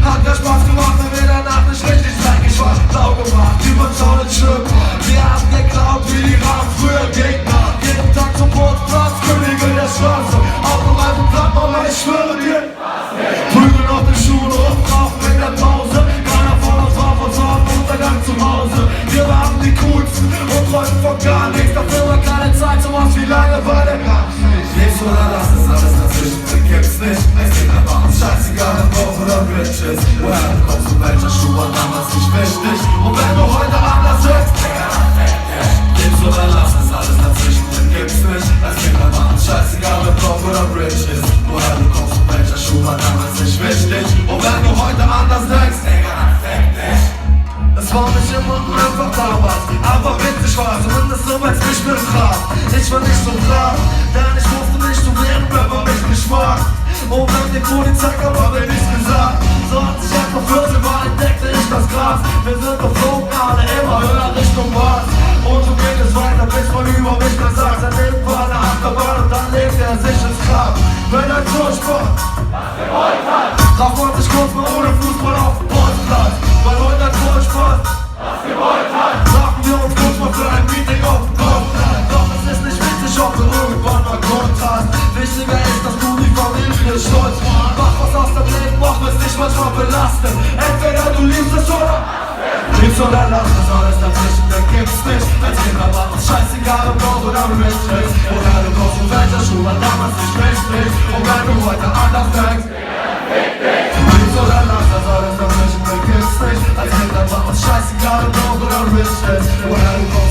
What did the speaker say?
Hat mir Spaß gemacht, wenn wir danach nicht richtig dreckig waren. Blau gemacht, über Zaun und Schirm. Wir haben geklaut wie die Rahmen früher Gegner. Jeden Tag zum Bootplatz, Könige der Straße. Autoreifen, Plattmauer, ich schwöre dir. Prügel auf den Schuhen, rumrauchen in der Pause. Keiner von uns war von Sonnenuntergang zu Hause. Wir waren die coolsten und träumen von gar nichts. Dafür war keine Zeit, so was wie Langeweile gab's nicht. Lebst oder lass es, alles dazwischen, den gibt's nicht. Es geht einfach uns scheißegal, ob Dorf oder Riches. Woher du kommst und welcher Schuh war damals nicht wichtig. Und wenn du heute anders bist, Digga, dann fick dich. Lebst oder lass es, alles dazwischen, den gibt's nicht. Es geht einfach uns scheißegal, ob Dorf oder Riches. Woher du kommst und welcher Schuh war damals nicht wichtig. Und wenn du heute anders denkst, Digga, dann fick dich. Es war nicht immer nur einfach damals, aber witzig war, zumindest so weit nicht mehr traf. Ich war nicht so brav, denn ich wusste nicht, du wärst, wenn man mich nicht mag. Und wenn die Polizei kam, hab ich nichts gesagt. So als ich etwa 14 war, entdeckte ich das Gras. Wir sind geflogen, alle immer höher Richtung Mars. Und so geht es weiter, bis man über mich dann sagt, sein Leben war eine Achterbahn und dann legte er sich ins Grab. Wenn ein Durchbruch, was gewollt hat, traf man sich kurz mal ohne Fußball auf dem Bolzplatz. Weil heute ein Sportsport, was gewollt hat, sagten wir uns kurz mal für ein Meeting auf dem Golfplatz. Doch es ist nicht wichtig, ob du irgendwann mal Grund hast. Wichtiger ist, dass du die Familie stolz machst. Mach was aus dem Leben, auch wenn es dich manchmal belastet. Entweder du liebst es oder liebst oder lachst es, alles dazwischen, dann gibt's nicht. Als Kinder war uns scheißegal, ob Dorf oder Rich ist. Woher du kommst und welcher Schuh war damals nicht wichtig. Und wenn du heute anders denkst, liebst oder lachst es, alles dazwischen, dann gibt's nicht. Als Kinder war uns scheißegal, ob Dorf oder Rich ist. Woher du kommst